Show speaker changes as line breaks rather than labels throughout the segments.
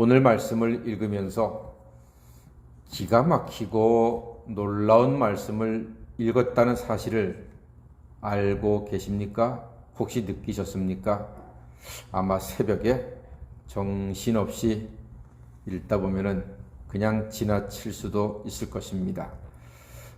오늘 말씀을 읽으면서 기가 막히고 놀라운 말씀을 읽었다는 사실을 알고 계십니까? 혹시 느끼셨습니까? 아마 새벽에 정신없이 읽다 보면은 그냥 지나칠 수도 있을 것입니다.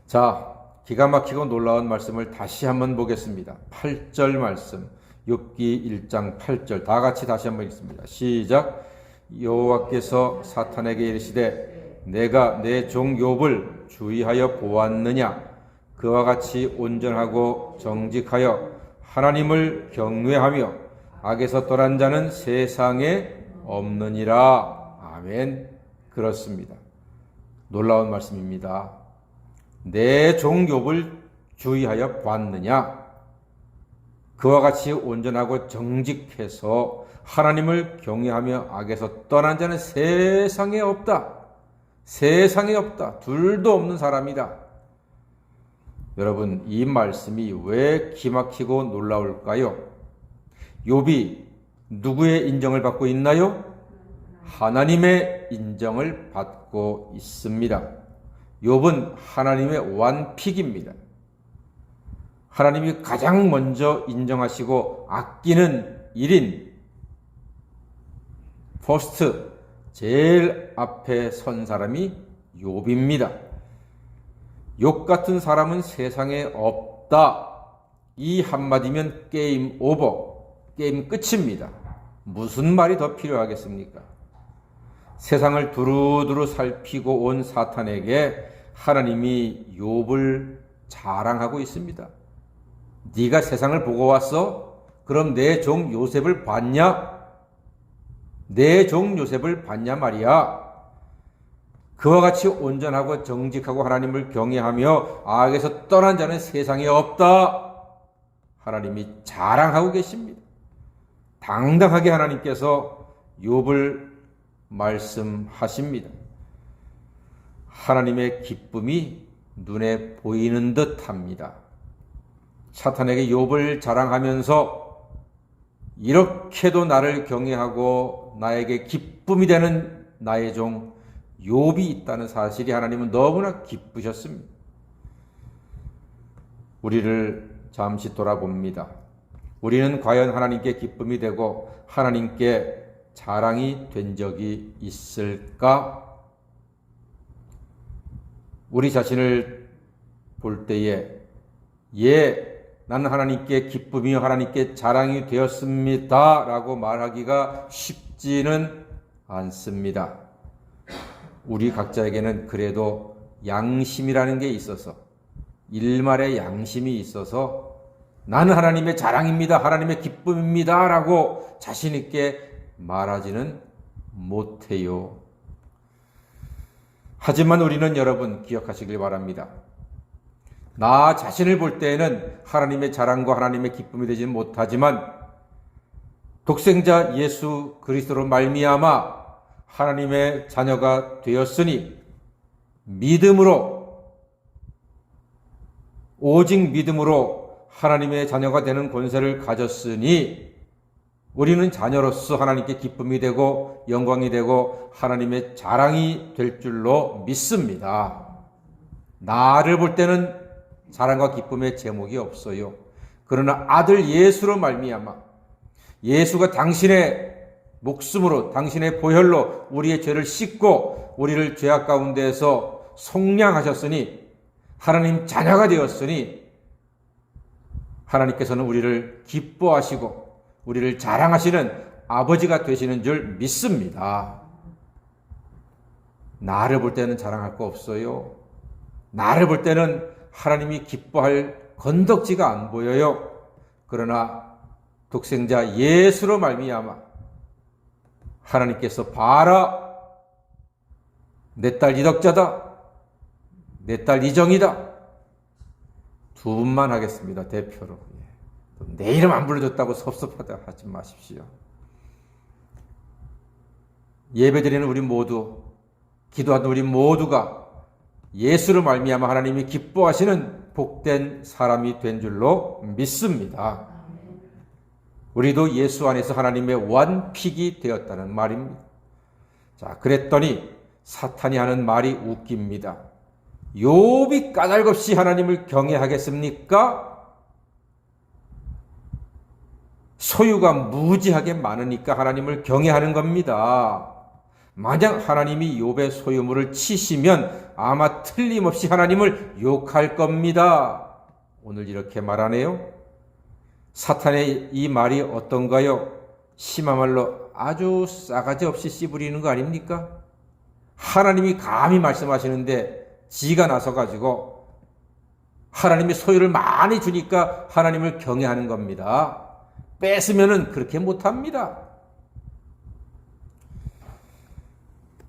자, 기가 막히고 놀라운 말씀을 다시 한번 보겠습니다. 8절 말씀, 욥기 1장 8절 다 같이 다시 한번 읽습니다. 시작. 여호와께서 사탄에게 이르시되 내가 내 종 욥을 주의하여 보았느냐? 그와 같이 온전하고 정직하여 하나님을 경외하며 악에서 떠난 자는 세상에 없느니라. 아멘. 그렇습니다. 놀라운 말씀입니다. 내 종 욥을 주의하여 보았느냐? 그와 같이 온전하고 정직해서 하나님을 경외하며 악에서 떠난 자는 세상에 없다. 세상에 없다. 둘도 없는 사람이다. 여러분, 이 말씀이 왜 기막히고 놀라울까요? 욥이 누구의 인정을 받고 있나요? 하나님의 인정을 받고 있습니다. 욥은 하나님의 완픽입니다. 하나님이 가장 먼저 인정하시고 아끼는 1인, 퍼스트, 제일 앞에 선 사람이 욥입니다. 욥 같은 사람은 세상에 없다. 이 한마디면 게임 오버, 게임 끝입니다. 무슨 말이 더 필요하겠습니까? 세상을 두루두루 살피고 온 사탄에게 하나님이 욥을 자랑하고 있습니다. 네가 세상을 보고 왔어? 그럼 내 종 요셉을 봤냐? 내 종 요셉을 봤냐 말이야. 그와 같이 온전하고 정직하고 하나님을 경외하며 악에서 떠난 자는 세상에 없다. 하나님이 자랑하고 계십니다. 당당하게 하나님께서 욥을 말씀하십니다. 하나님의 기쁨이 눈에 보이는 듯합니다. 사탄에게 욥을 자랑하면서 이렇게도 나를 경외하고 나에게 기쁨이 되는 나의 종 욥이 있다는 사실이 하나님은 너무나 기쁘셨습니다. 우리를 잠시 돌아봅니다. 우리는 과연 하나님께 기쁨이 되고 하나님께 자랑이 된 적이 있을까? 우리 자신을 볼 때에 나는 하나님께 기쁨이요 하나님께 자랑이 되었습니다 라고 말하기가 쉽지는 않습니다. 우리 각자에게는 그래도 양심이라는 게 있어서, 일말의 양심이 있어서 나는 하나님의 자랑입니다, 하나님의 기쁨입니다 라고 자신 있게 말하지는 못해요. 하지만 우리는 여러분 기억하시길 바랍니다. 나 자신을 볼 때에는 하나님의 자랑과 하나님의 기쁨이 되지는 못하지만 독생자 예수 그리스도로 말미암아 하나님의 자녀가 되었으니 믿음으로, 오직 믿음으로 하나님의 자녀가 되는 권세를 가졌으니 우리는 자녀로서 하나님께 기쁨이 되고 영광이 되고 하나님의 자랑이 될 줄로 믿습니다. 나를 볼 때는 자랑과 기쁨의 제목이 없어요. 그러나 아들 예수로 말미암아 예수가 당신의 목숨으로 당신의 보혈로 우리의 죄를 씻고 우리를 죄악 가운데에서 속량하셨으니 하나님 자녀가 되었으니 하나님께서는 우리를 기뻐하시고 우리를 자랑하시는 아버지가 되시는 줄 믿습니다. 나를 볼 때는 자랑할 거 없어요. 나를 볼 때는 하나님이 기뻐할 건덕지가 안 보여요. 그러나 독생자 예수로 말미암아 하나님께서 봐라, 내 딸 이덕자다, 내 딸 이정이다. 두 분만 하겠습니다. 대표로. 내 이름 안 불러줬다고 섭섭하다 하지 마십시오. 예배드리는 우리 모두, 기도하는 우리 모두가 예수로 말미암아 하나님이 기뻐하시는 복된 사람이 된 줄로 믿습니다. 우리도 예수 안에서 하나님의 완픽이 되었다는 말입니다. 자, 그랬더니 사탄이 하는 말이 웃깁니다. 욥이 까닭없이 하나님을 경외하겠습니까? 소유가 무지하게 많으니까 하나님을 경외하는 겁니다. 만약 하나님이 욥의 소유물을 치시면 아마 틀림없이 하나님을 욕할 겁니다. 오늘 이렇게 말하네요. 사탄의 이 말이 어떤가요? 심한 말로 아주 싸가지 없이 씨부리는 거 아닙니까? 하나님이 감히 말씀하시는데 지가 나서가지고 하나님이 소유를 많이 주니까 하나님을 경외하는 겁니다. 뺏으면은 그렇게 못합니다.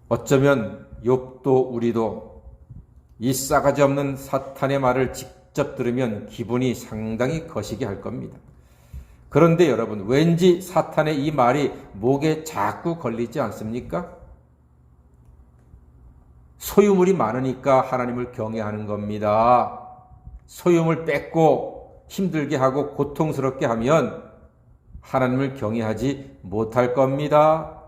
어쩌면 욥도 우리도 이 싸가지 없는 사탄의 말을 직접 들으면 기분이 상당히 거시기 할 겁니다. 그런데 여러분, 왠지 사탄의 이 말이 목에 자꾸 걸리지 않습니까? 소유물이 많으니까 하나님을 경외하는 겁니다. 소유물 뺏고 힘들게 하고 고통스럽게 하면 하나님을 경외하지 못할 겁니다.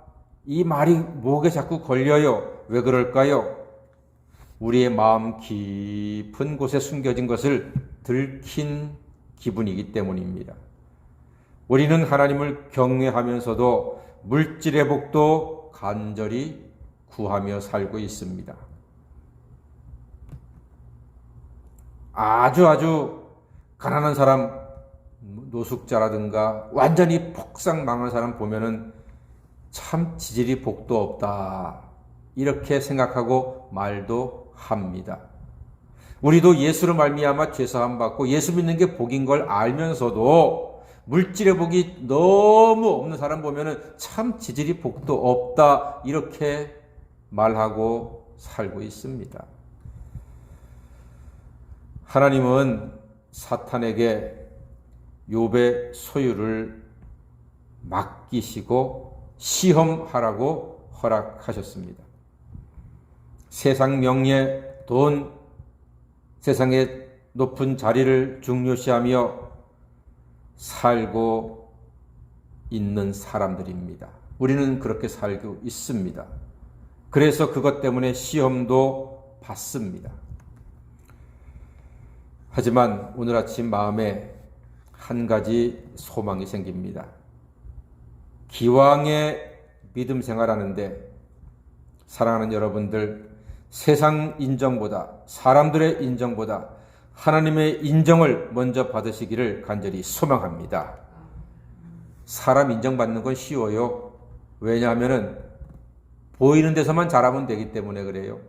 이 말이 목에 자꾸 걸려요. 왜 그럴까요? 우리의 마음 깊은 곳에 숨겨진 것을 들킨 기분이기 때문입니다. 우리는 하나님을 경외하면서도 물질의 복도 간절히 구하며 살고 있습니다. 아주 가난한 사람, 노숙자라든가 완전히 폭삭 망한 사람 보면은 참 지질이 복도 없다, 이렇게 생각하고 말도 합니다. 우리도 예수로 말미암아 죄사함 받고 예수 믿는 게 복인 걸 알면서도 물질의 복이 너무 없는 사람 보면은 참 지질이 복도 없다, 이렇게 말하고 살고 있습니다. 하나님은 사탄에게 욥의 소유를 맡기시고 시험하라고 허락하셨습니다. 세상 명예, 돈, 세상의 높은 자리를 중요시하며 살고 있는 사람들입니다. 우리는 그렇게 살고 있습니다. 그래서 그것 때문에 시험도 받습니다. 하지만 오늘 아침 마음에 한 가지 소망이 생깁니다. 기왕에 믿음 생활하는데 사랑하는 여러분들, 세상 인정보다, 사람들의 인정보다 하나님의 인정을 먼저 받으시기를 간절히 소망합니다. 사람 인정받는 건 쉬워요. 왜냐하면 보이는 데서만 잘하면 되기 때문에 그래요.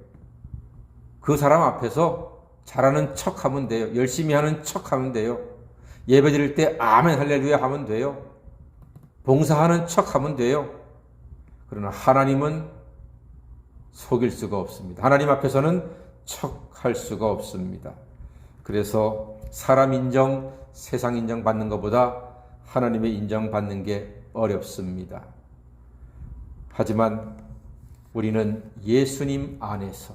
그 사람 앞에서 잘하는 척하면 돼요. 열심히 하는 척하면 돼요. 예배 드릴 때 아멘 할렐루야 하면 돼요. 봉사하는 척하면 돼요. 그러나 하나님은 속일 수가 없습니다. 하나님 앞에서는 척할 수가 없습니다. 그래서 사람 인정, 세상 인정 받는 것보다 하나님의 인정 받는 게 어렵습니다. 하지만 우리는 예수님 안에서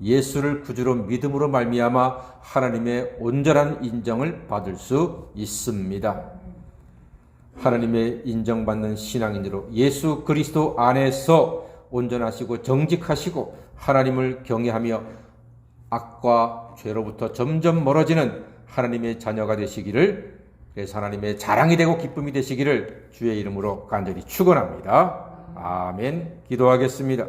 예수를 구주로 믿음으로 말미암아 하나님의 온전한 인정을 받을 수 있습니다. 하나님의 인정받는 신앙인으로 예수 그리스도 안에서 온전하시고 정직하시고 하나님을 경외하며 악과 죄로부터 점점 멀어지는 하나님의 자녀가 되시기를, 그래서 하나님의 자랑이 되고 기쁨이 되시기를 주의 이름으로 간절히 축원합니다. 아멘. 기도하겠습니다.